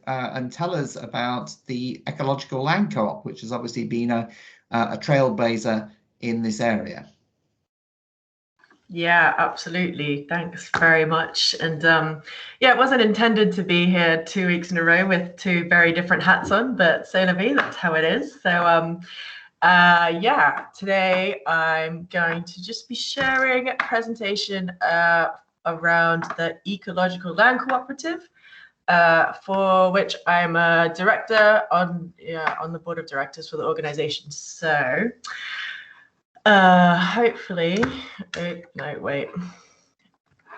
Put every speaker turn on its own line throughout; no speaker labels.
and tell us about the Ecological Land Co-op, which has obviously been a trailblazer in this area.
Yeah, absolutely. Thanks very much. And yeah, it wasn't intended to be here 2 weeks in a row with 2 very different hats on, but c'est la vie, that's how it is. So yeah, today I'm going to just be sharing a presentation around the Ecological Land Cooperative, for which I'm a director on the board of directors for the organization. So hopefully, no, wait,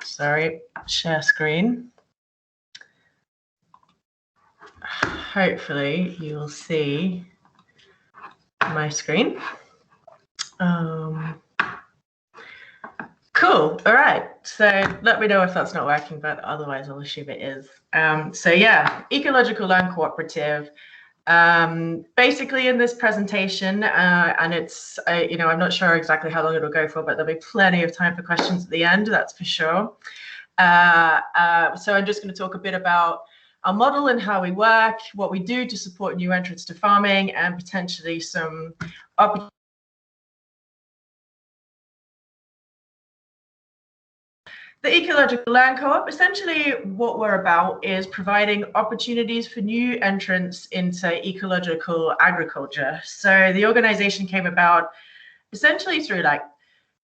sorry, share screen. Hopefully you will see my screen. Cool. All right. So let me know if that's not working, but otherwise I'll assume it is. So yeah, Ecological Land Cooperative. Basically in this presentation, and it's, I'm not sure exactly how long it'll go for, but there'll be plenty of time for questions at the end, that's for sure. So I'm just going to talk a bit about our model and how we work, what we do to support new entrants to farming, and potentially some opportunities. The Ecological Land Co-op, essentially what we're about is providing opportunities for new entrants into ecological agriculture. So the organization came about essentially through like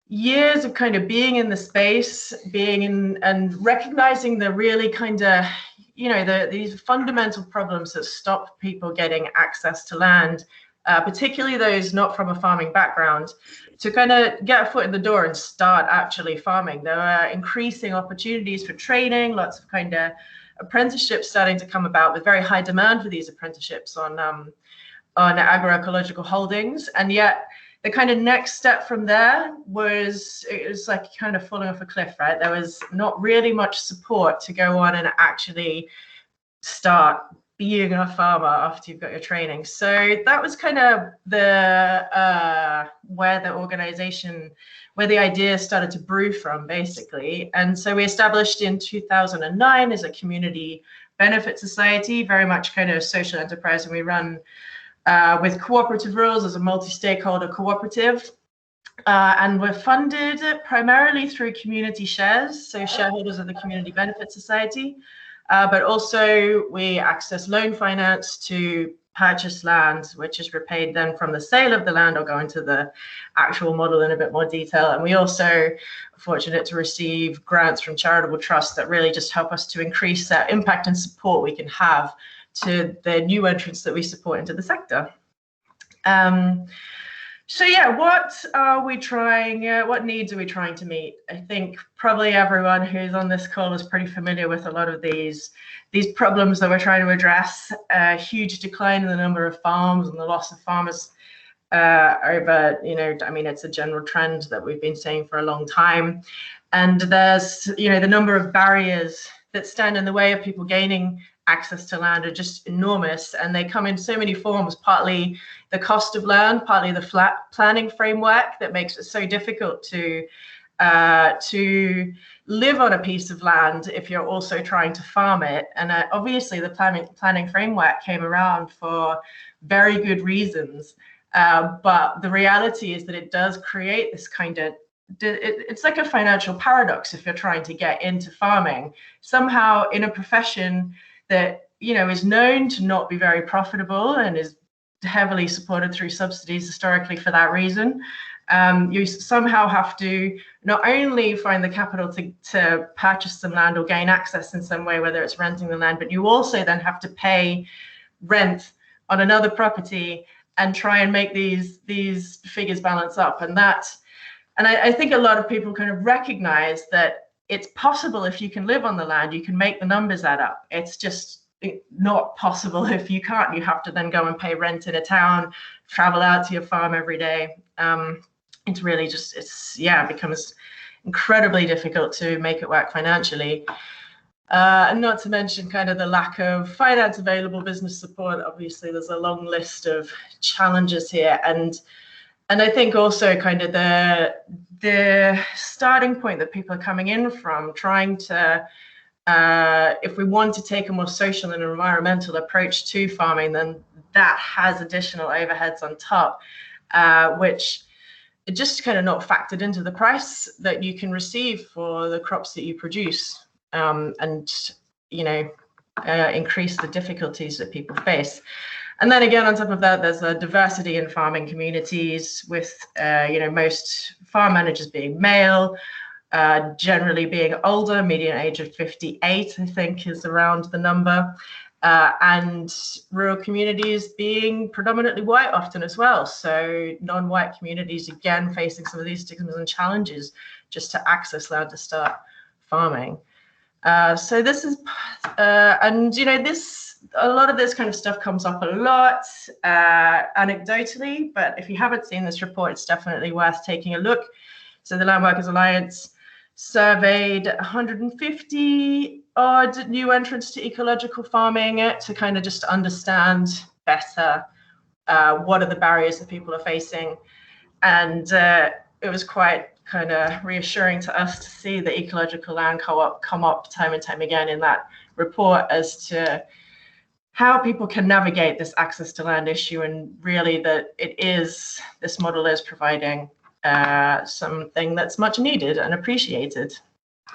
years of kind of being in the space, being in and recognizing the really kind of, these fundamental problems that stop people getting access to land, particularly those not from a farming background, to kind of get a foot in the door and start actually farming. There are increasing opportunities for training, lots of kind of apprenticeships starting to come about with very high demand for these apprenticeships on agroecological holdings. And yet the kind of next step from there was, it was like kind of falling off a cliff, right? There was not really much support to go on and actually start being a farmer after you've got your training. So that was kind of the where the idea started to brew from, basically. And so we established in 2009 as a community benefit society, very much kind of social enterprise, and we run with cooperative rules as a multi-stakeholder cooperative. And we're funded primarily through community shares, so shareholders of the community benefit society. But also we access loan finance to purchase land, which is repaid then from the sale of the land. I'll go into the actual model in a bit more detail. And we also are fortunate to receive grants from charitable trusts that really just help us to increase that impact and support we can have to the new entrants that we support into the sector. So yeah, what needs are we trying to meet? I think probably everyone who's on this call is pretty familiar with a lot of these problems that we're trying to address. A huge decline in the number of farms and the loss of farmers over, it's a general trend that we've been seeing for a long time. And there's, the number of barriers that stand in the way of people gaining access to land are just enormous, and they come in so many forms, partly the cost of land, partly the flat planning framework that makes it so difficult to live on a piece of land if you're also trying to farm it. And obviously the planning framework came around for very good reasons, but the reality is that it does create this kind of, it's like a financial paradox if you're trying to get into farming somehow in a profession that is known to not be very profitable and is heavily supported through subsidies historically for that reason. You somehow have to not only find the capital to purchase some land or gain access in some way, whether it's renting the land, but you also then have to pay rent on another property and try and make these figures balance up. And I think a lot of people kind of recognize that it's possible if you can live on the land, you can make the numbers add up. It's just not possible if you can't. You have to then go and pay rent in a town, travel out to your farm every day. It's really just, it becomes incredibly difficult to make it work financially. And not to mention kind of the lack of finance available, business support. Obviously, there's a long list of challenges here. And I think also kind of the starting point that people are coming in from, trying to if we want to take a more social and environmental approach to farming, then that has additional overheads on top, which are just kind of not factored into the price that you can receive for the crops that you produce, and increase the difficulties that people face. And then again, on top of that, there's a diversity in farming communities, with most farm managers being male, generally being older. Median age of 58, I think, is around the number, and rural communities being predominantly white often as well. So non-white communities, again, facing some of these stigmas and challenges just to access land to start farming. So this is, a lot of this kind of stuff comes up a lot anecdotally, but if you haven't seen this report, it's definitely worth taking a look. So the Land Workers Alliance surveyed 150 odd new entrants to ecological farming to kind of just understand better what are the barriers that people are facing. And it was quite kind of reassuring to us to see the Ecological Land Co-op come up time and time again in that report as to how people can navigate this access to land issue, and really that this model is providing something that's much needed and appreciated.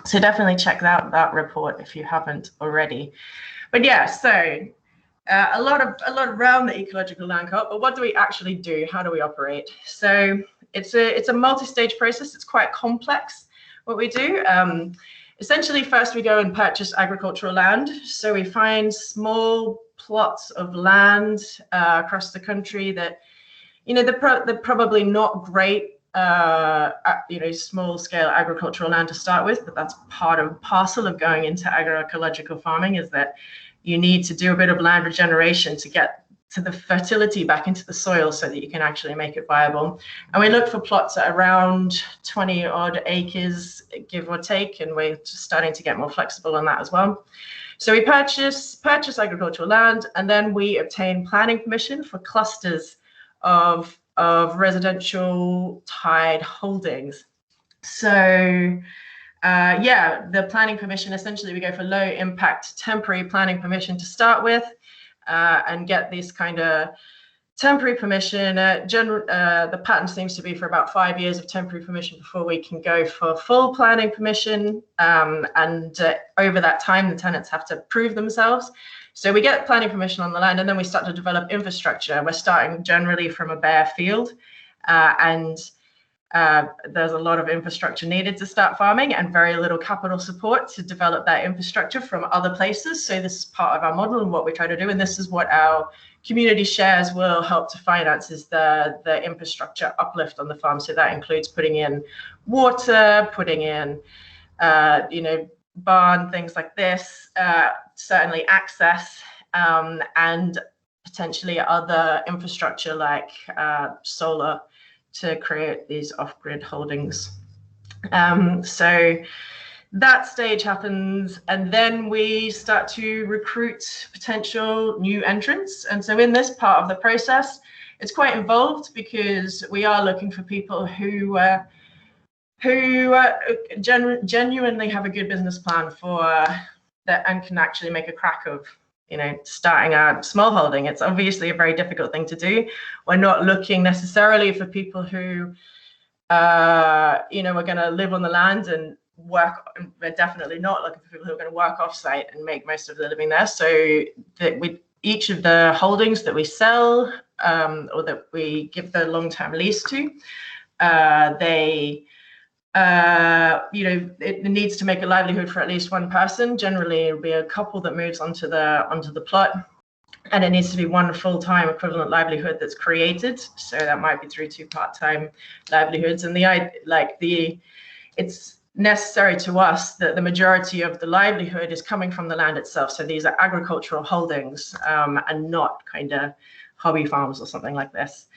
So definitely check out that report if you haven't already. But yeah, so a lot around the Ecological Land Co-op, but what do we actually do? How do we operate? So it's a multi-stage process. It's quite complex what we do. Essentially, first we go and purchase agricultural land. So we find small plots of land across the country that, they're probably not great, small scale agricultural land to start with, but that's part and parcel of going into agroecological farming, is that you need to do a bit of land regeneration to get to the fertility back into the soil so that you can actually make it viable. And we look for plots at around 20 odd acres, give or take, and we're just starting to get more flexible on that as well. So we purchase agricultural land, and then we obtain planning permission for clusters of residential tied holdings. So the planning permission, essentially we go for low impact temporary planning permission to start with, and get these kind of temporary permission. The pattern seems to be for about 5 years of temporary permission before we can go for full planning permission. And over that time, the tenants have to prove themselves. So we get planning permission on the land, and then we start to develop infrastructure. We're starting generally from a bare field, and there's a lot of infrastructure needed to start farming, and very little capital support to develop that infrastructure from other places. So this is part of our model and what we try to do, and this is what our community shares will help to finance, is the infrastructure uplift on the farm. So that includes putting in water, putting in barn, things like this, certainly access, and potentially other infrastructure like solar, to create these off-grid holdings. So that stage happens, and then we start to recruit potential new entrants. And so in this part of the process, it's quite involved, because we are looking for people who genuinely have a good business plan for that, and can actually make a crack of starting a small holding. It's obviously a very difficult thing to do. We're not looking necessarily for people who, are going to live on the land and work. We're definitely not looking for people who are going to work off-site and make most of their living there. So that with each of the holdings that we sell, or that we give the long-term lease to, it needs to make a livelihood for at least one person. Generally, it'll be a couple that moves onto the plot, and it needs to be one full-time equivalent livelihood that's created. So that might be through 2 part-time livelihoods. And it's necessary to us that the majority of the livelihood is coming from the land itself. So these are agricultural holdings, and not kind of hobby farms or something like this.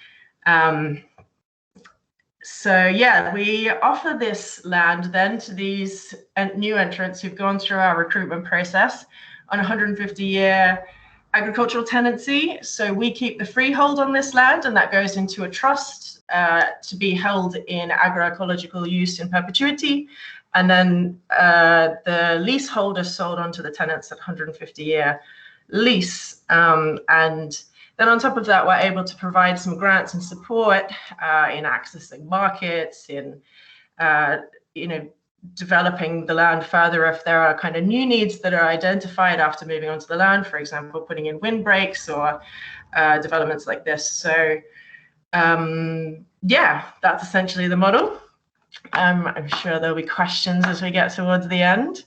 So yeah, we offer this land then to these new entrants who've gone through our recruitment process on 150-year agricultural tenancy. So we keep the freehold on this land, and that goes into a trust to be held in agroecological use in perpetuity. And then the leaseholder sold on to the tenants at 150-year lease. And then on top of that, we're able to provide some grants and support in accessing markets, in developing the land further if there are kind of new needs that are identified after moving onto the land, for example, putting in windbreaks or developments like this. So yeah, that's essentially the model. I'm sure there'll be questions as we get towards the end.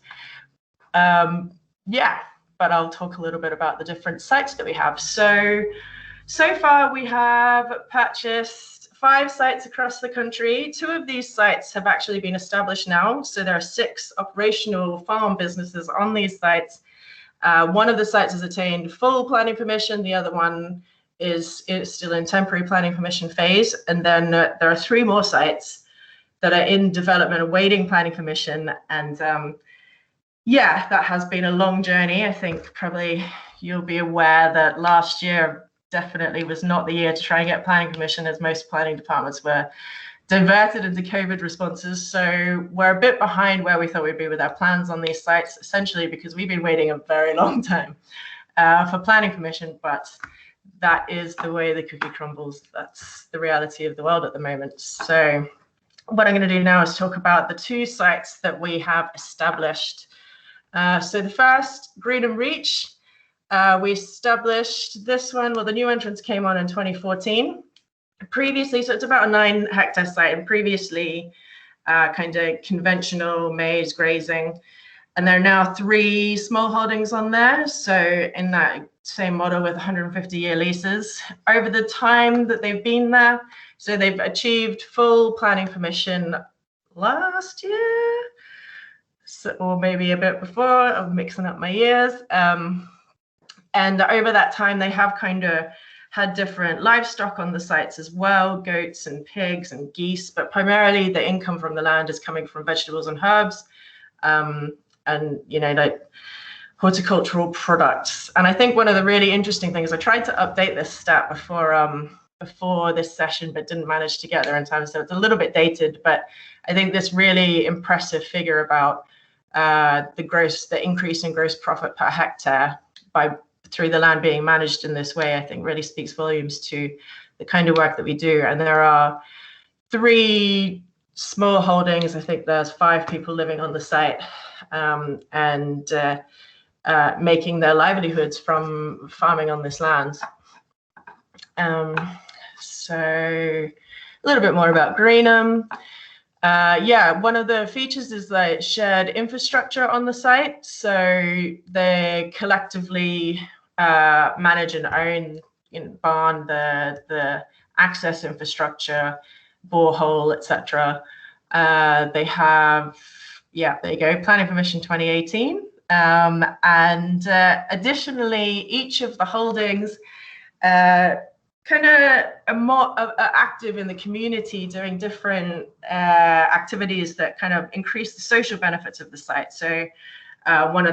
Yeah, but I'll talk a little bit about the different sites that we have. So far we have purchased 5 sites across the country. 2 of these sites have actually been established now. So there are 6 operational farm businesses on these sites. One of the sites has attained full planning permission. The other one is still in temporary planning permission phase. And then there are 3 more sites that are in development awaiting planning permission. And yeah, that has been a long journey. I think probably you'll be aware that last year definitely was not the year to try and get planning permission, as most planning departments were diverted into COVID responses. So we're a bit behind where we thought we'd be with our plans on these sites, essentially because we've been waiting a very long time for planning permission, but that is the way the cookie crumbles. That's the reality of the world at the moment. So what I'm going to do now is talk about the 2 sites that we have established. So the first, Greenham Reach, we established this one. Well, the new entrants came on in 2014. Previously, so it's about a 9-hectare site, and previously kind of conventional maize grazing. And there are now 3 small holdings on there. So in that same model with 150-year leases. Over the time that they've been there, so they've achieved full planning permission last year, so, or maybe a bit before. I'm mixing up my years. And over that time, they have kind of had different livestock on the sites as well, goats and pigs and geese, but primarily the income from the land is coming from vegetables and herbs, and like horticultural products. And I think one of the really interesting things, I tried to update this stat before this session, but didn't manage to get there in time, so it's a little bit dated, but I think this really impressive figure about the increase in gross profit per hectare through the land being managed in this way, I think really speaks volumes to the kind of work that we do. And there are 3 small holdings. I think there's 5 people living on the site, and making their livelihoods from farming on this land. So a little bit more about Greenham. Yeah, one of the features is like shared infrastructure on the site. So they collectively manage and own barn, the access infrastructure, borehole, etc. They have, yeah, there you go, planning permission 2018. And additionally, each of the holdings kind of are more active in the community, doing different activities that kind of increase the social benefits of the site. So one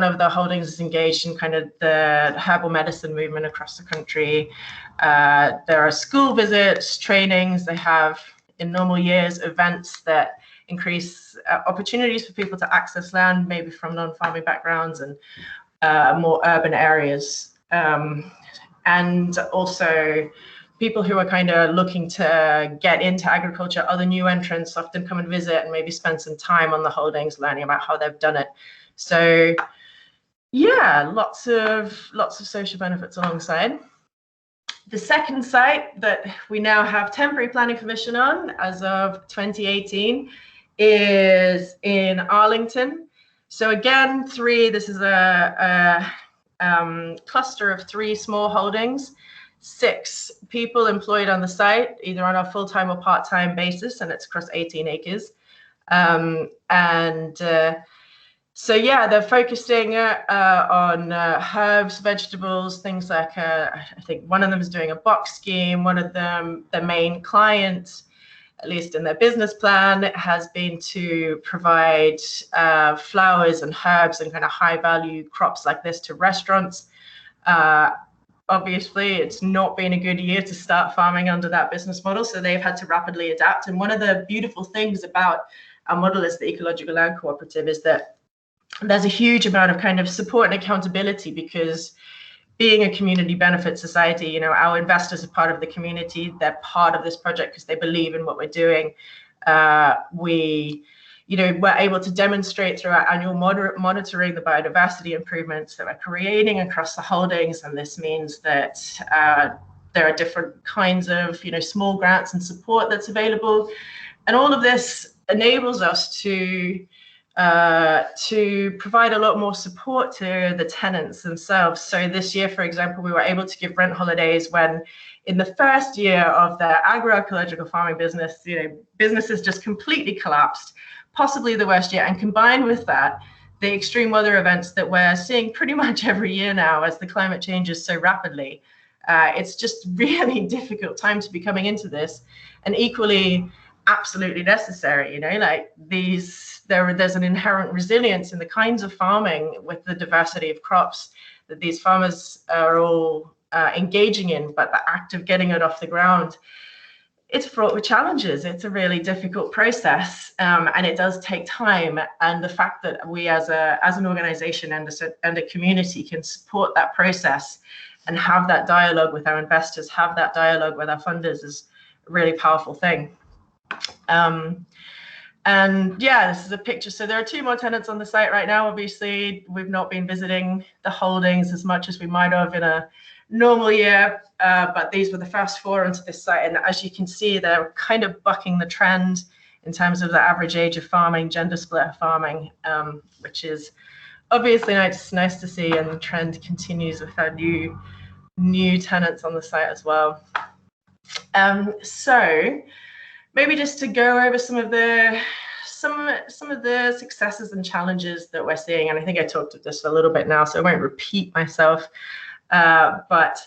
of the holdings is engaged in kind of the herbal medicine movement across the country. There are school visits, trainings. They have, in normal years, events that increase opportunities for people to access land, maybe from non-farming backgrounds and more urban areas. And also people who are kind of looking to get into agriculture, other new entrants often come and visit and maybe spend some time on the holdings, learning about how they've done it. So yeah, lots of social benefits alongside. The second site that we now have temporary planning permission on as of 2018 is in Arlington. So again, this is a cluster of 3 small holdings, 6 people employed on the site, either on a full-time or part-time basis, and it's across 18 acres. So yeah, they're focusing on herbs, vegetables, things like, I think one of them is doing a box scheme. One of them, their main client, at least in their business plan, has been to provide flowers and herbs and kind of high value crops like this to restaurants. Obviously, it's not been a good year to start farming under that business model, so they've had to rapidly adapt. And one of the beautiful things about our model as the Ecological Land Cooperative is that there's a huge amount of kind of support and accountability, because being a community benefit society, you know, our investors are part of the community. They're part of this project because they believe in what we're doing. We're able to demonstrate through our annual monitoring the biodiversity improvements that we're creating across the holdings. And this means that there are different kinds of, you know, small grants and support that's available. And all of this enables us to provide a lot more support to the tenants themselves. So this year, for example, we were able to give rent holidays when in the first year of their agroecological farming business, you know, businesses just completely collapsed, possibly the worst year. And combined with that, the extreme weather events that we're seeing pretty much every year now as the climate changes so rapidly. It's just really difficult time to be coming into this, and equally absolutely necessary, you know, like there's an inherent resilience in the kinds of farming with the diversity of crops that these farmers are all engaging in, but the act of getting it off the ground, it's fraught with challenges. It's a really difficult process, and it does take time. And the fact that we as an organization and a community can support that process and have that dialogue with our investors, have that dialogue with our funders, is a really powerful thing. And yeah, this is a picture. So there are 2 more tenants on the site right now. Obviously, we've not been visiting the holdings as much as we might have in a normal year, but these were the first 4 onto this site. And as you can see, they're kind of bucking the trend in terms of the average age of farming, gender split of farming, which is obviously nice to see. And the trend continues with our new tenants on the site as well. So maybe just to go over some of the successes and challenges that we're seeing, and I think I talked about this a little bit now, so I won't repeat myself. But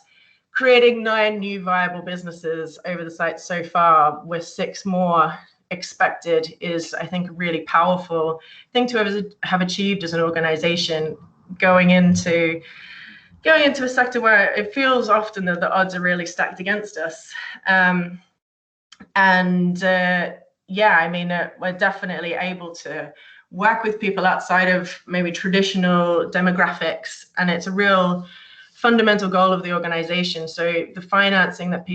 creating 9 new viable businesses over the site so far, with 6 more expected, is, I think, a really powerful thing to have achieved as an organization, going into a sector where it feels often that the odds are really stacked against us. Yeah, I mean, we're definitely able to work with people outside of maybe traditional demographics, and it's a real fundamental goal of the organization. So the financing that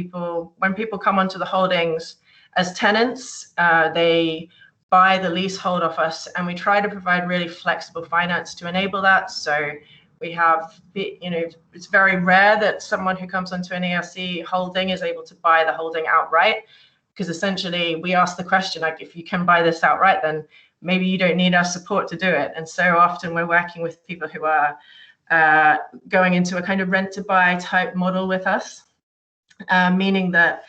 when people come onto the holdings as tenants, they buy the leasehold off us, and we try to provide really flexible finance to enable that. So we have, you know, it's very rare that someone who comes onto an ERC holding is able to buy the holding outright, because essentially we ask the question, like, if you can buy this outright, then maybe you don't need our support to do it. And so often we're working with people who are going into a kind of rent to buy type model with us, meaning that,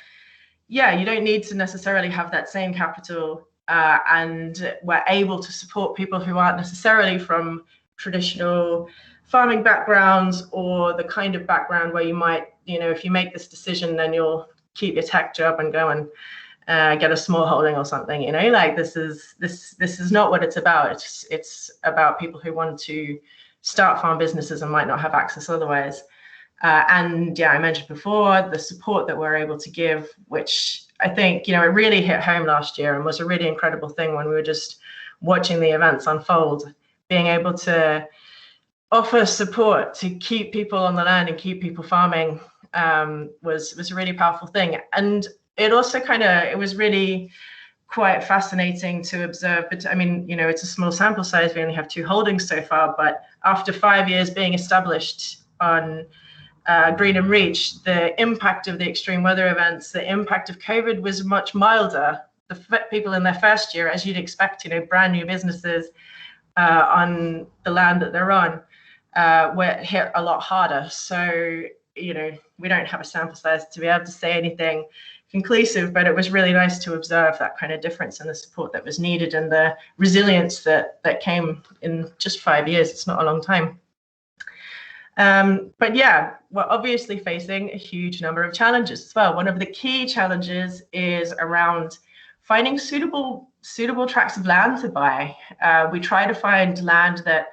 yeah, you don't need to necessarily have that same capital, and we're able to support people who aren't necessarily from traditional farming backgrounds, or the kind of background where you might, you know, if you make this decision, then you'll keep your tech job and go and get a small holding or something, you know, like this is not what it's about. It's about people who want to start farm businesses and might not have access otherwise. And yeah, I mentioned before the support that we're able to give, which I think, you know, it really hit home last year and was a really incredible thing when we were just watching the events unfold. Being able to offer support to keep people on the land and keep people farming was a really powerful thing. And it also it was really quite fascinating to observe. But I mean, you know, it's a small sample size. We only have 2 holdings so far, but after 5 years being established on Green and Reach, the impact of the extreme weather events, the impact of COVID was much milder. The people in their first year, as you'd expect, you know, brand new businesses on the land that they're on, were hit a lot harder. So, you know, we don't have a sample size to be able to say anything conclusive, but it was really nice to observe that kind of difference in the support that was needed and the resilience that came in just 5 years. It's not a long time. But yeah, we're obviously facing a huge number of challenges as well. One of the key challenges is around finding suitable tracts of land to buy. We try to find land that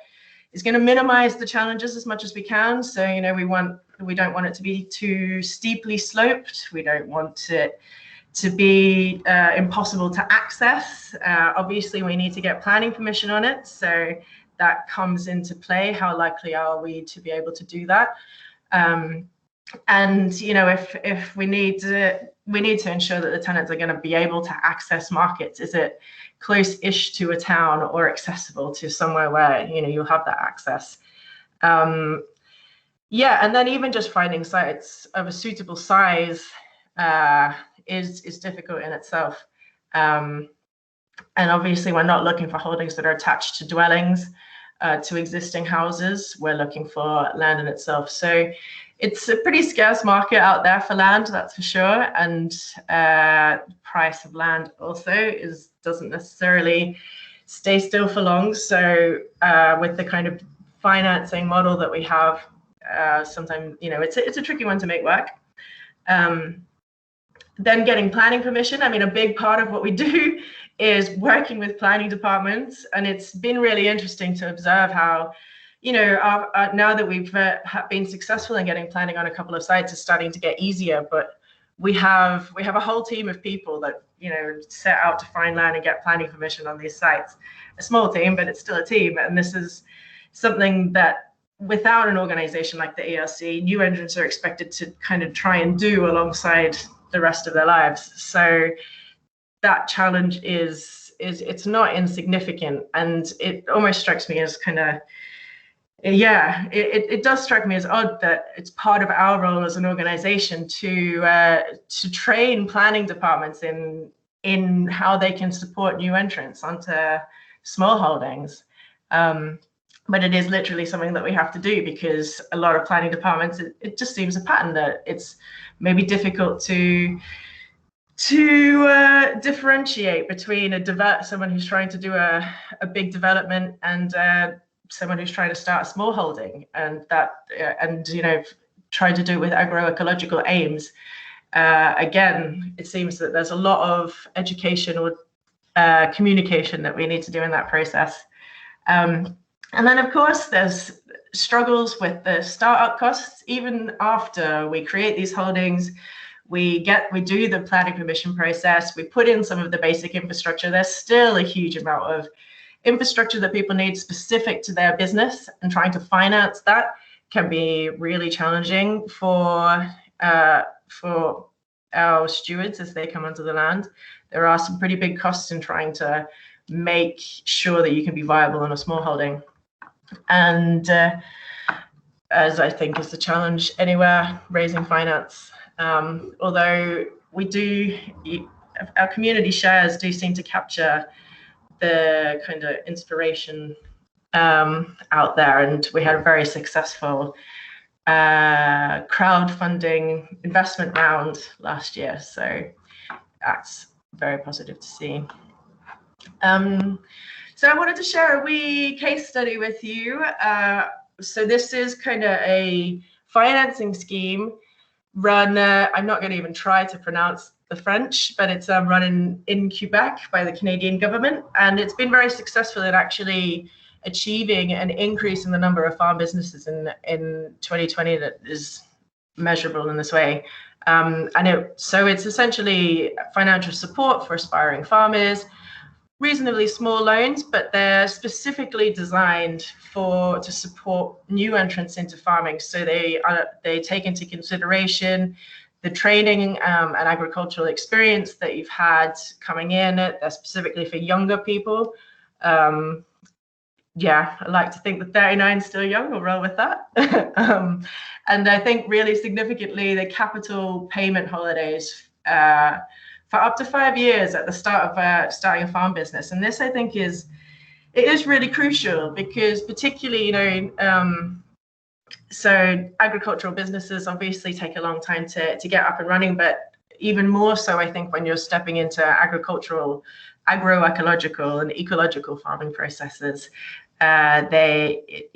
is going to minimize the challenges as much as we can. So, you know, we don't want it to be too steeply sloped. We don't want it to be impossible to access. Obviously, we need to get planning permission on it, so that comes into play. How likely are we to be able to do that? And you know, if we need to ensure that the tenants are going to be able to access markets. Is it close-ish to a town or accessible to somewhere where, you know, you'll have that access? Yeah, and then even just finding sites of a suitable size is difficult in itself. And obviously, we're not looking for holdings that are attached to dwellings, to existing houses. We're looking for land in itself. So it's a pretty scarce market out there for land, that's for sure. And price of land also doesn't necessarily stay still for long. So with the kind of financing model that we have, sometimes, you know, it's a tricky one to make work. Then getting planning permission. I mean, a big part of what we do is working with planning departments, and it's been really interesting to observe how, you know, now that we've been successful in getting planning on a couple of sites, it's starting to get easier. But we have a whole team of people that, you know, set out to find land and get planning permission on these sites. A small team, but it's still a team, and this is something that without an organization like the ELC, new entrants are expected to kind of try and do alongside the rest of their lives. So that challenge is it's not insignificant, and it almost strikes me as kind of, yeah, it does strike me as odd that it's part of our role as an organization to train planning departments in how they can support new entrants onto small holdings. But it is literally something that we have to do, because a lot of planning departments, it just seems a pattern that it's maybe difficult to differentiate between someone who's trying to do a big development and someone who's trying to start a small holding, and you know, try to do it with agroecological aims. Again, it seems that there's a lot of education or communication that we need to do in that process. And then, of course, there's struggles with the startup costs. Even after we create these holdings, we do the planning permission process, we put in some of the basic infrastructure. There's still a huge amount of infrastructure that people need specific to their business, and trying to finance that can be really challenging for our stewards as they come onto the land. There are some pretty big costs in trying to make sure that you can be viable in a small holding. And as I think is the challenge anywhere, raising finance. Although our community shares do seem to capture the kind of inspiration out there, and we had a very successful crowdfunding investment round last year, so that's very positive to see. So I wanted to share a wee case study with you. So this is kind of a financing scheme run, I'm not going to even try to pronounce the French, but it's run in Quebec by the Canadian government, and it's been very successful in actually achieving an increase in the number of farm businesses in 2020 that is measurable in this way. So it's essentially financial support for aspiring farmers, reasonably small loans, but they're specifically designed to support new entrants into farming. So they take into consideration the training and agricultural experience that you've had coming in. They're specifically for younger people. Yeah, I like to think that 39 is still young. We'll roll with that. And I think really significantly, the capital payment holidays for up to 5 years at the start of starting a farm business. And this, I think, is really crucial, because particularly, so agricultural businesses obviously take a long time to get up and running, but even more so, I think, when you're stepping into agroecological and ecological farming processes, they,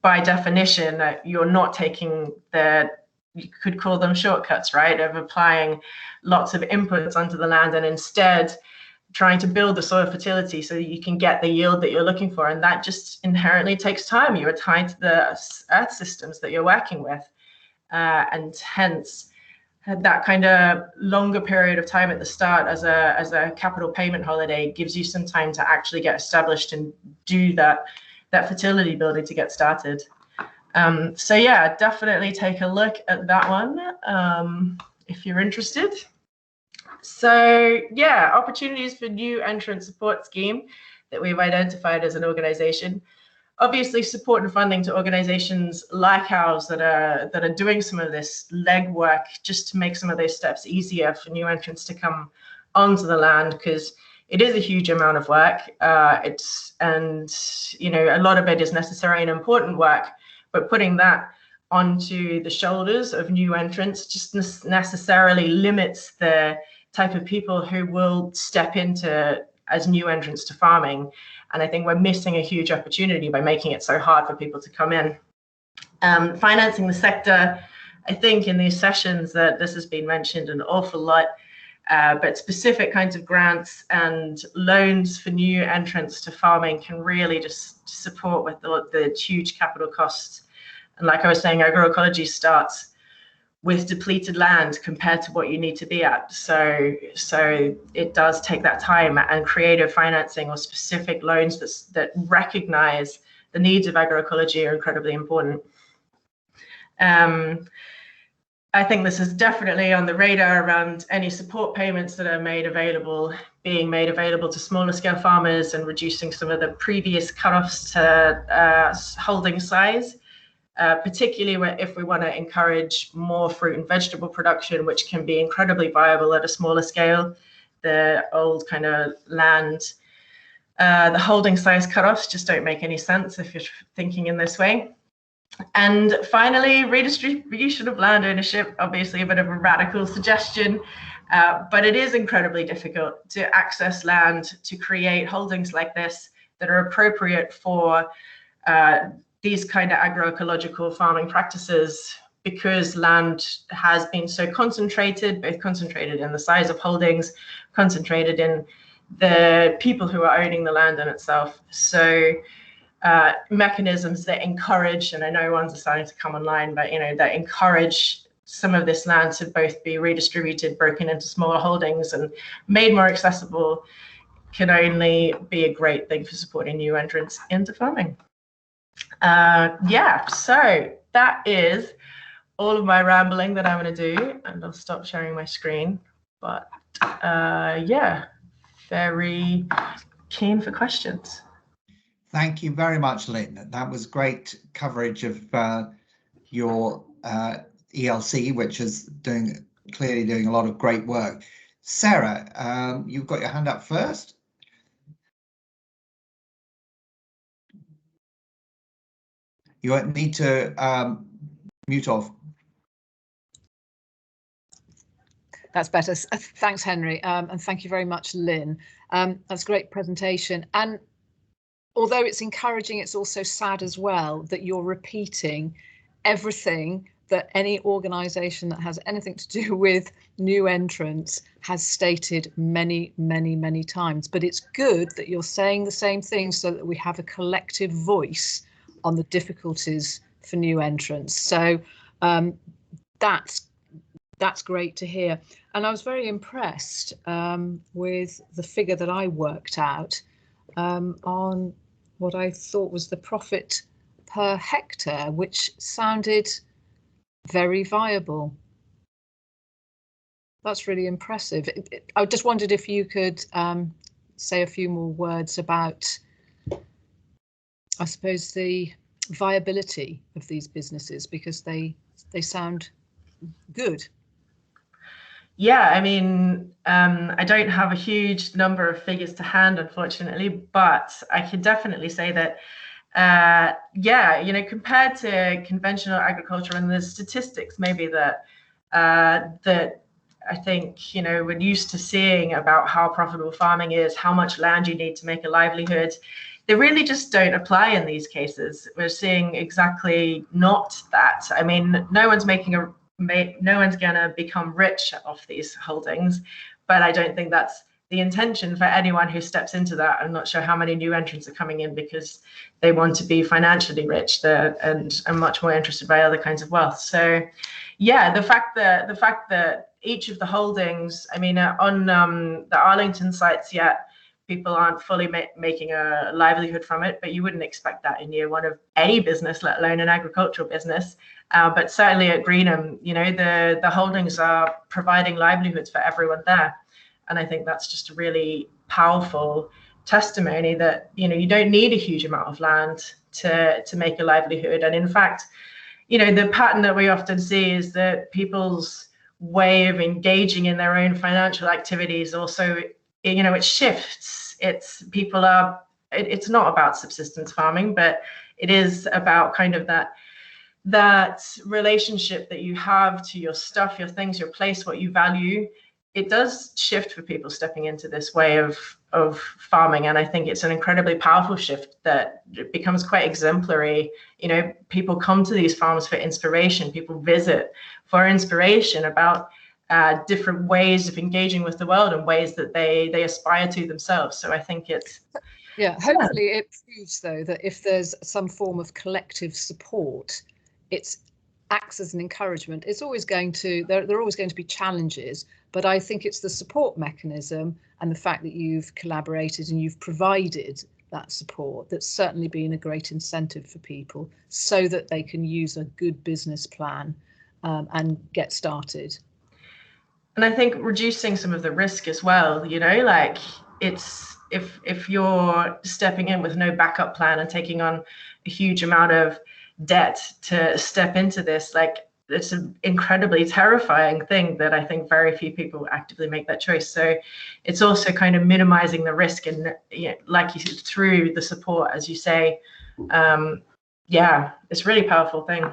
by definition, you're not taking you could call them shortcuts, right, of applying lots of inputs onto the land and instead trying to build the soil fertility so that you can get the yield that you're looking for. And that just inherently takes time. You are tied to the earth systems that you're working with. And hence, that kind of longer period of time at the start as a capital payment holiday gives you some time to actually get established and do that fertility building to get started. So yeah, definitely take a look at that one if you're interested. So yeah, opportunities for new entrant support scheme that we've identified as an organization. Obviously, support and funding to organizations like ours that are doing some of this legwork just to make some of those steps easier for new entrants to come onto the land, because it is a huge amount of work. You know, a lot of it is necessary and important work, but putting that onto the shoulders of new entrants just necessarily limits the type of people who will step into as new entrants to farming. And I think we're missing a huge opportunity by making it so hard for people to come in. Financing the sector, I think in these sessions that this has been mentioned an awful lot, but specific kinds of grants and loans for new entrants to farming can really just support with the huge capital costs. And like I was saying, agroecology starts with depleted land compared to what you need to be at. So it does take that time, and creative financing or specific loans that recognize the needs of agroecology are incredibly important. I think this is definitely on the radar around any support payments that are being made available to smaller scale farmers, and reducing some of the previous cutoffs to holding size. Particularly if we want to encourage more fruit and vegetable production, which can be incredibly viable at a smaller scale. The old kind of land, the holding size cutoffs just don't make any sense if you're thinking in this way. And finally, redistribution of land ownership, obviously a bit of a radical suggestion, but it is incredibly difficult to access land to create holdings like this that are appropriate for these kind of agroecological farming practices, because land has been so concentrated, both concentrated in the size of holdings, concentrated in the people who are owning the land in itself. So mechanisms that encourage, and I know ones are starting to come online, but that encourage some of this land to both be redistributed, broken into smaller holdings and made more accessible, can only be a great thing for supporting new entrants into farming. Yeah, so that is all of my rambling that I'm going to do, and I'll stop sharing my screen. But yeah, very keen for questions.
Thank you very much, Lynne. That was great coverage of your ELC, which is clearly doing a lot of great work. Sarah, you've got your hand up first. You need to mute off.
That's better. Thanks, Henry. And thank you very much, Lynne. That's a great presentation. And although it's encouraging, it's also sad as well that you're repeating everything that any organisation that has anything to do with new entrants has stated many, many, many times. But it's good that you're saying the same thing so that we have a collective voice on the difficulties for new entrants. So that's great to hear. And I was very impressed with the figure that I worked out on what I thought was the profit per hectare, which sounded very viable. That's really impressive. I just wondered if you could say a few more words about, I suppose, the viability of these businesses, because they sound good.
Yeah, I mean, I don't have a huge number of figures to hand, unfortunately, but I can definitely say that, yeah, compared to conventional agriculture, and the statistics maybe that I think, we're used to seeing about how profitable farming is, how much land you need to make a livelihood, they really just don't apply in these cases. We're seeing exactly not that. I mean, no one's going to become rich off these holdings, but I don't think that's the intention for anyone who steps into that, I'm not sure how many new entrants are coming in because they want to be financially rich and are much more interested by other kinds of wealth. So yeah, the fact that each of the holdings, I mean, on the Arlington sites yet, people aren't fully making a livelihood from it, but you wouldn't expect that in year one of any business, let alone an agricultural business. But certainly at Greenham, you know, the holdings are providing livelihoods for everyone there. And I think that's just a really powerful testimony that, you know, you don't need a huge amount of land to make a livelihood. And in fact, you know, the pattern that we often see is that people's way of engaging in their own financial activities also, you know, it shifts. It's not about subsistence farming, but it is about kind of that relationship that you have to your stuff, your things, your place, what you value. It does shift for people stepping into this way of farming, and I think it's an incredibly powerful shift that it becomes quite exemplary. You know, people come to these farms for inspiration. People visit for inspiration about different ways of engaging with the world and ways that they aspire to themselves. So I think it's
hopefully it proves though that if there's some form of collective support, it acts as an encouragement. It's always going to there are always going to be challenges, but I think it's the support mechanism and the fact that you've collaborated and you've provided that support that's certainly been a great incentive for people so that they can use a good business plan and get started.
And I think reducing some of the risk as well, you know, like it's if you're stepping in with no backup plan and taking on a huge amount of debt to step into this, like it's an incredibly terrifying thing that I think very few people actively make that choice. So it's also kind of minimizing the risk and, you know, like you said, through the support, as you say. Yeah, it's a really powerful thing.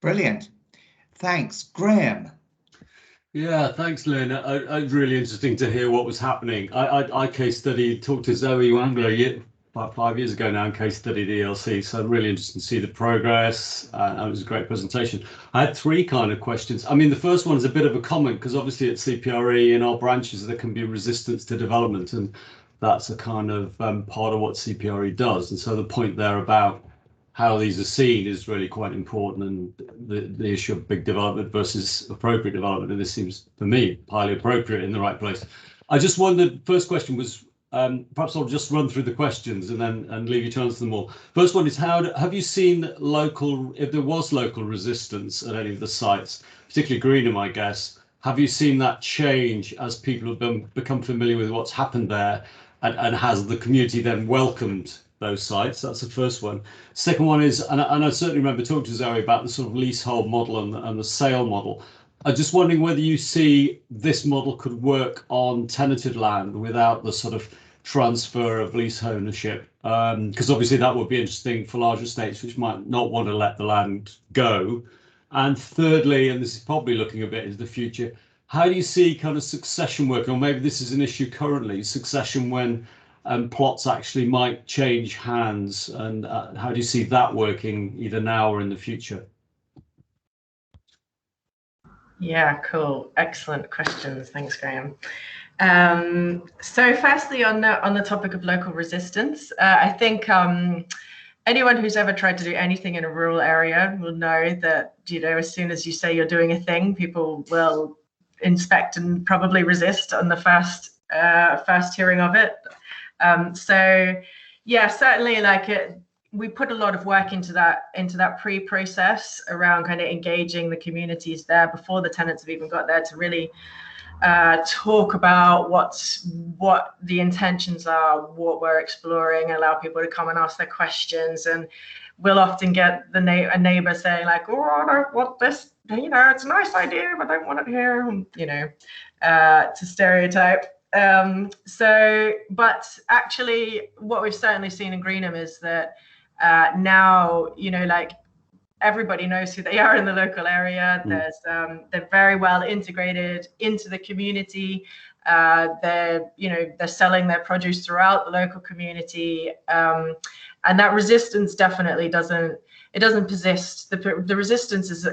Brilliant. Thanks. Graham.
Yeah, thanks, Lynn. Really interesting to hear what was happening. I case studied, talked to Zoe Wangler about 5 years ago now, and case studied ELC. So really interesting to see the progress. And it was a great presentation. I had three kind of questions. I mean, the first one is a bit of a comment because obviously at CPRE in our branches there can be resistance to development, and that's a kind of part of what CPRE does. And so the point there about how these are seen is really quite important, and the issue of big development versus appropriate development, and this seems for me highly appropriate in the right place. I just wondered, first question was, perhaps I'll just run through the questions and leave you to answer them all. First one is, have you seen if there was local resistance at any of the sites, particularly Greenham, I guess, have you seen that change as people have become familiar with what's happened there, and has the community then welcomed those sites? That's the first one. Second one is, and I certainly remember talking to Zoe about the sort of leasehold model and the sale model. I'm just wondering whether you see this model could work on tenanted land without the sort of transfer of lease ownership, because obviously that would be interesting for larger estates which might not want to let the land go. And thirdly, and this is probably looking a bit into the future, how do you see kind of succession working, or maybe this is an issue currently, succession when plots actually might change hands, and how do you see that working either now or in the future?
Yeah, cool. Excellent questions. Thanks, Graham. So firstly, on the topic of local resistance, I think anyone who's ever tried to do anything in a rural area will know that, you know, as soon as you say you're doing a thing, people will inspect and probably resist on the first hearing of it. So yeah, certainly we put a lot of work into that pre-process around kind of engaging the communities there before the tenants have even got there to really talk about what the intentions are, what we're exploring, allow people to come and ask their questions. And we'll often get a neighbor saying like, oh, I don't want this, you know, it's a nice idea, but I don't want it here, you know, to stereotype. But actually what we've certainly seen in Greenham is that now, you know, like everybody knows who they are in the local area. They're very well integrated into the community. They're selling their produce throughout the local community, and that resistance definitely doesn't persist. The resistance is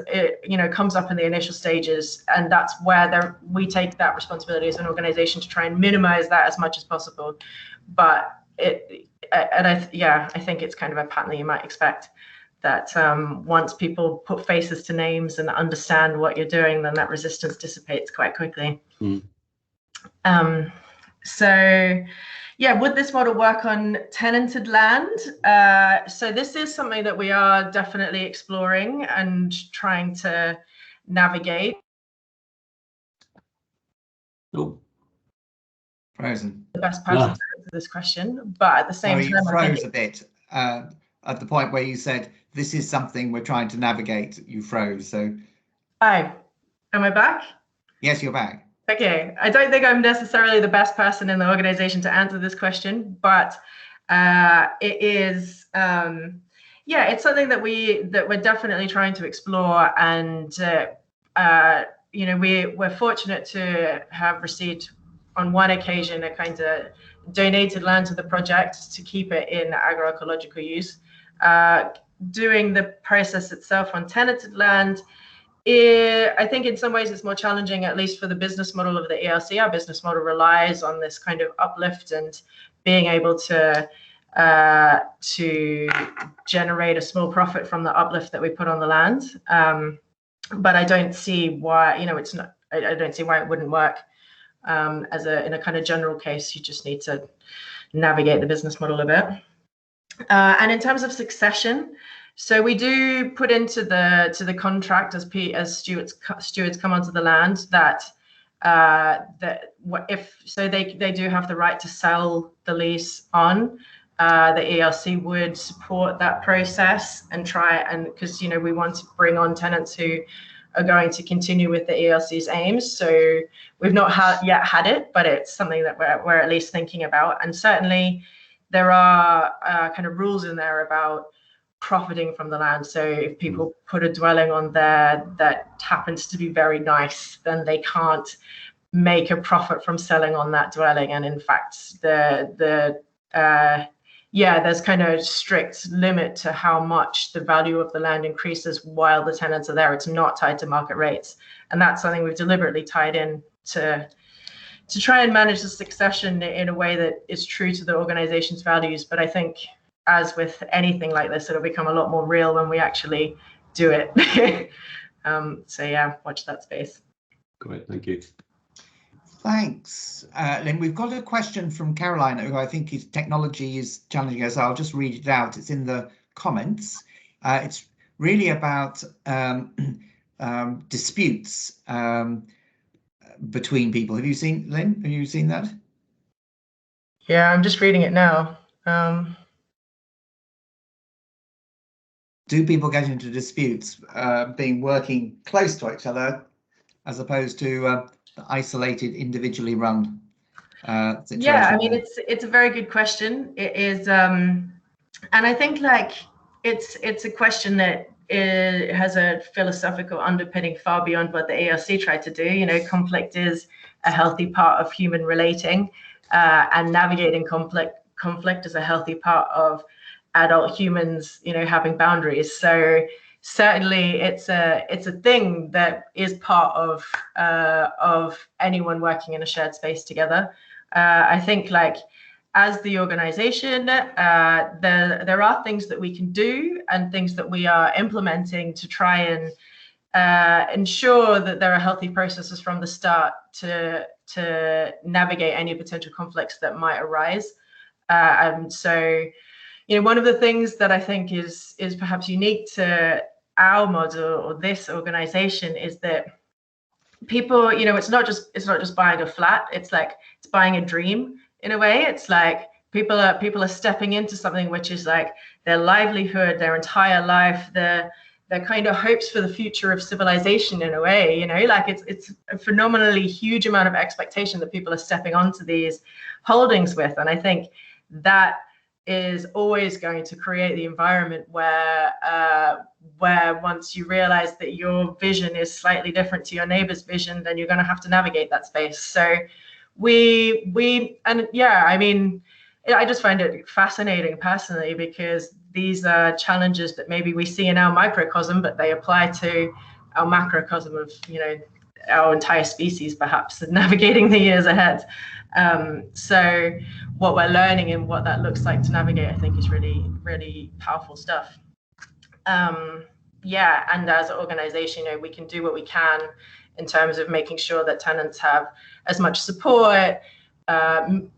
comes up in the initial stages, and that's where we take that responsibility as an organization to try and minimize that as much as possible. But I think it's kind of a pattern that you might expect, that once people put faces to names and understand what you're doing, then that resistance dissipates quite quickly. So yeah, would this model work on tenanted land? So this is something that we are definitely exploring and trying to navigate.
Oh, frozen.
The best person to answer this question, but at the same time,
you froze a bit at the point where you said this is something we're trying to navigate. You froze. So,
hi, am I back?
Yes, you're back.
Okay, I don't think I'm necessarily the best person in the organization to answer this question, but it is, it's something that we're definitely trying to explore, and we're fortunate to have received on one occasion a kind of donated land to the project to keep it in agroecological use. Doing the process itself on tenanted land, I think in some ways it's more challenging, at least for the business model of the ELC. Our business model relies on this kind of uplift and being able to generate a small profit from the uplift that we put on the land. But I don't see why, I don't see why it wouldn't work. In a kind of general case, you just need to navigate the business model a bit. And in terms of succession, so we do put into the contract as stewards come onto the land that they do have the right to sell the lease on. The ELC would support that process and because we want to bring on tenants who are going to continue with the ELC's aims. So we've not yet had it, but it's something that we're at least thinking about. And certainly there are kind of rules in there about profiting from the land. So if people put a dwelling on there that happens to be very nice, then they can't make a profit from selling on that dwelling. And in fact, there's kind of strict limit to how much the value of the land increases while the tenants are there. It's not tied to market rates. And that's something we've deliberately tied in to try and manage the succession in a way that is true to the organization's values. But I think, as with anything like this, it'll become a lot more real when we actually do it. So yeah, watch that space.
Great, thank you.
Thanks, Lynn. We've got a question from Caroline, who I think his technology is challenging us. I'll just read it out. It's in the comments. It's really about disputes between people. Have you seen, Lynn? Have you seen that?
Yeah, I'm just reading it now.
Do people get into disputes working close to each other as opposed to isolated, individually run situation?
Yeah, I mean, it's a very good question. It is, and I think it's a question that has a philosophical underpinning far beyond what the ELC tried to do. Conflict is a healthy part of human relating, and navigating conflict is a healthy part of adult humans, having boundaries. So certainly it's a thing that is part of anyone working in a shared space together. I think as the organization, there are things that we can do and things that we are implementing to try and ensure that there are healthy processes from the start to navigate any potential conflicts that might arise. So one of the things that I think is perhaps unique to our model or this organization is that people, it's not just buying a flat. It's buying a dream in a way. It's people are stepping into something which is their livelihood, their entire life, their kind of hopes for the future of civilization in a way. It's a phenomenally huge amount of expectation that people are stepping onto these holdings with, and I think that is always going to create the environment where once you realize that your vision is slightly different to your neighbor's vision, then you're going to have to navigate that space. So I mean, I just find it fascinating personally, because these are challenges that maybe we see in our microcosm, but they apply to our macrocosm of, our entire species, perhaps, and navigating the years ahead. So what we're learning and what that looks like to navigate, I think, is really, really powerful stuff. And as an organization, we can do what we can in terms of making sure that tenants have as much support,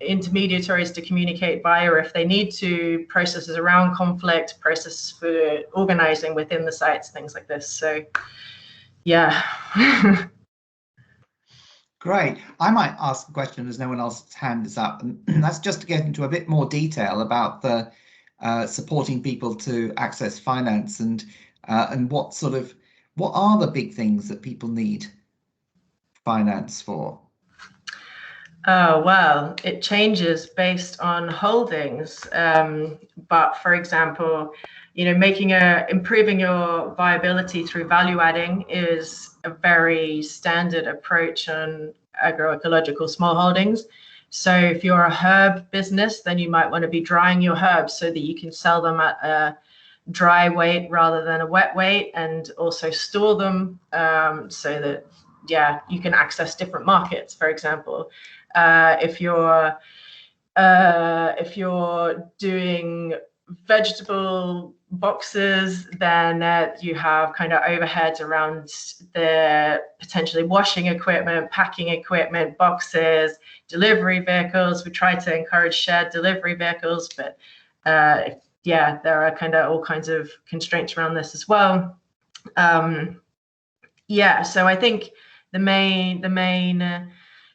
intermediaries to communicate via if they need to, processes around conflict, processes for organizing within the sites, things like this. So, yeah.
Great. I might ask a question as no one else's hand is up, and that's just to get into a bit more detail about the supporting people to access finance, and what are the big things that people need finance for?
Oh, well, it changes based on holdings. But for example, improving your viability through value adding is a very standard approach on agroecological small holdings. So if you're a herb business, then you might want to be drying your herbs so that you can sell them at a dry weight rather than a wet weight, and also store them so that, you can access different markets, for example. If you're doing vegetable boxes, then you have kind of overheads around the potentially washing equipment, packing equipment, boxes, delivery vehicles. We try to encourage shared delivery vehicles, but there are kind of all kinds of constraints around this as well. So I think the main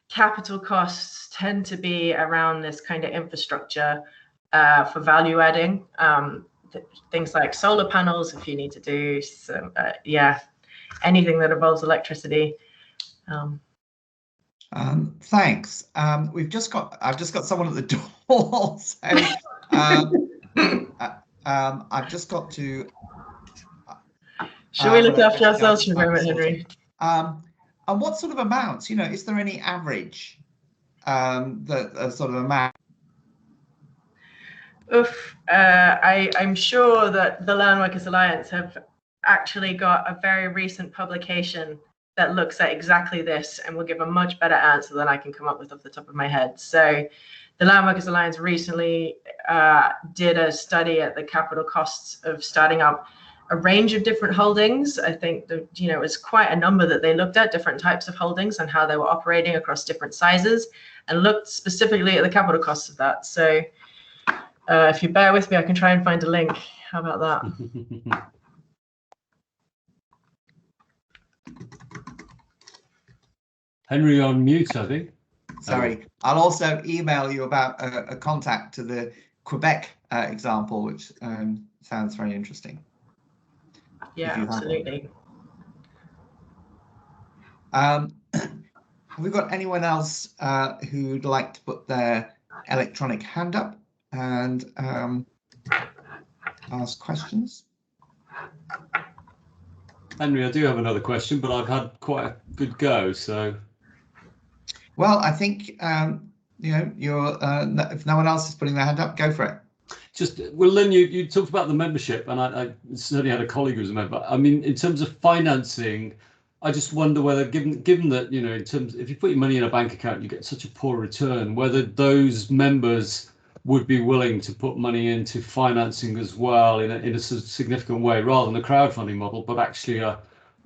capital costs tend to be around this kind of infrastructure for value adding, things like solar panels, if you need to do some, anything that involves electricity.
Thanks. I've just got someone at the door, so I've just got to.
Should we look after ourselves for a moment, Henry?
And what sort of amounts? Is there any average sort of amount?
I'm sure that the Landworkers Alliance have actually got a very recent publication that looks at exactly this and will give a much better answer than I can come up with off the top of my head. So the Landworkers Alliance recently did a study at the capital costs of starting up a range of different holdings. I think it was quite a number that they looked at, different types of holdings and how they were operating across different sizes, and looked specifically at the capital costs of that. So if you bear with me, I can try and find a link. How about that?
Henry, on mute, I think.
Sorry. I'll also email you about a contact to the Quebec example, which sounds very interesting.
Yeah, absolutely.
Have we got anyone else who'd like to put their electronic hand up and ask questions?
Henry, I do have another question, but I've had quite a good go, so.
Well, I think you're. If no one else is putting their hand up, go for it.
Lynne, you talked about the membership, and I certainly had a colleague who was a member. I mean, in terms of financing, I just wonder whether, given that, in terms, if you put your money in a bank account, you get such a poor return, whether those members would be willing to put money into financing as well in a significant way, rather than a crowdfunding model, but actually a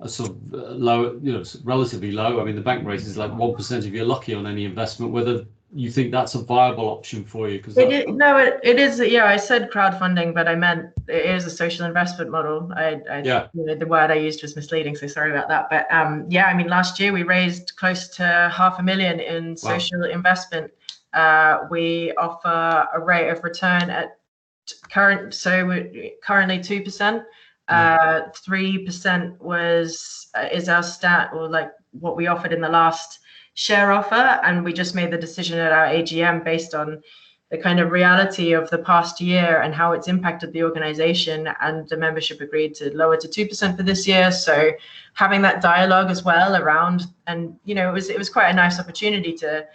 sort of low, relatively low. I mean, the bank rate is like 1% if you're lucky on any investment. Whether you think that's a viable option for you? Because
it is. Yeah, I said crowdfunding, but I meant it is a social investment model. The word I used was misleading, so sorry about that. But I mean, last year we raised close to $500,000 in social investment. We offer a rate of return at currently 2%. 3% is our stat, or like what we offered in the last share offer, and we just made the decision at our AGM based on the kind of reality of the past year and how it's impacted the organization, and the membership agreed to lower to 2% for this year. So having that dialogue as well around, and it was quite a nice opportunity to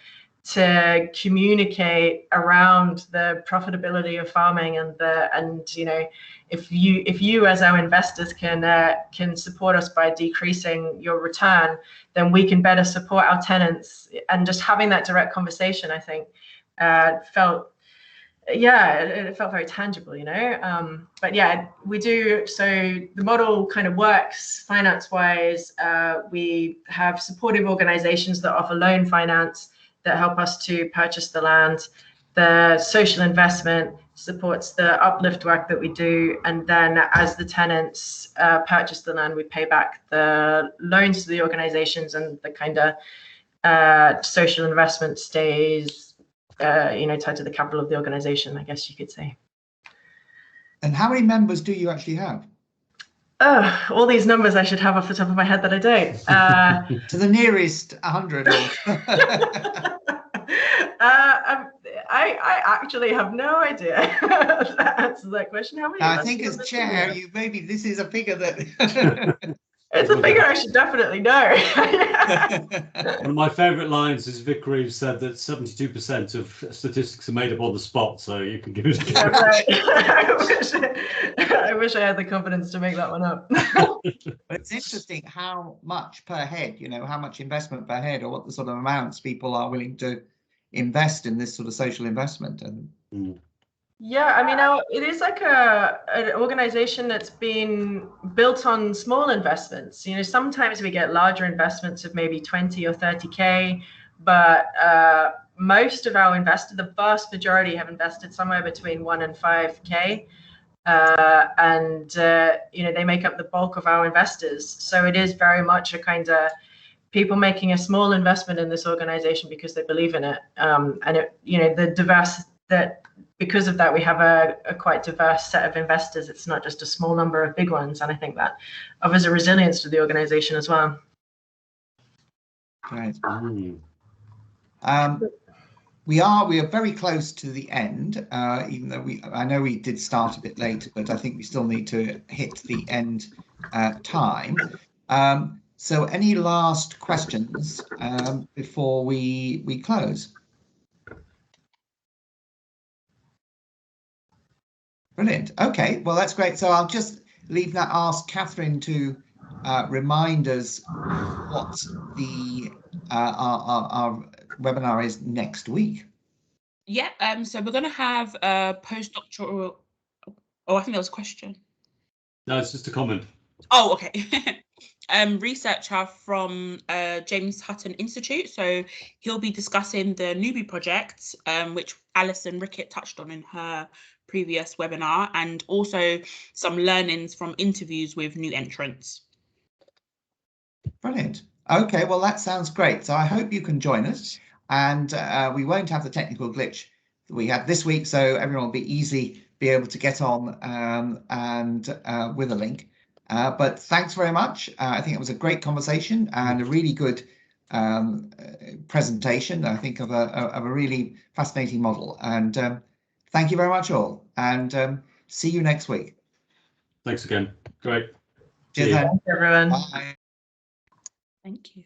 to communicate around the profitability of farming and you know, if you as our investors can support us by decreasing your return, then we can better support our tenants. And just having that direct conversation, I think, felt very tangible, you know. But yeah, we do. So the model kind of works finance wise. We have supportive organizations that offer loan finance that help us to purchase the land. The social investment supports the uplift work that we do. And then as the tenants purchase the land, we pay back the loans to the organizations, and the kind of social investment stays you know, tied to the capital of the organization, I guess you could say.
And how many members do you actually have?
Oh, all these numbers I should have off the top of my head that I don't.
To the nearest 100.
I actually have no idea to answer that question. How many?
I think as chair, this is a figure that
it's a figure I should definitely know.
One of my favourite lines is Vic Reeves said that 72% of statistics are made up on the spot, so you can give it a
yeah, right. I wish I had the confidence to make that one up.
But it's interesting how much per head, you know, how much investment per head, or what the sort of amounts people are willing to invest in this sort of social investment. And
yeah, I mean, it is like an organization that's been built on small investments. You know, sometimes we get larger investments of maybe 20 or 30K, but most of our investors, the vast majority, have invested somewhere between 1 and 5K. And you know, they make up the bulk of our investors. So it is very much a kind of people making a small investment in this organization because they believe in it. And it, you know, because of that, we have a quite diverse set of investors. It's not just a small number of big ones, and I think that offers a resilience to the organization as well.
Right. We are very close to the end, even though I know we did start a bit late, but I think we still need to hit the end time. So any last questions before we close? Brilliant. Okay, well, that's great. So I'll just ask Catherine to remind us what the our webinar is next week.
Yeah, so we're going to have a postdoctoral. Oh, I think that was a question.
No, it's just a comment.
Oh, okay. Researcher from James Hutton Institute. So he'll be discussing the Newbie project, which Alison Rickett touched on in her previous webinar, and also some learnings from interviews with new entrants.
Brilliant. Okay, well, that sounds great. So I hope you can join us, and we won't have the technical glitch that we had this week, so everyone will be able to get on and with a link. But thanks very much. I think it was a great conversation and a really good presentation, I think, of a really fascinating model. And thank you very much all, and see you next week.
Thanks again. Great.
Cheers,
Thanks, everyone.
Bye.
Thank you.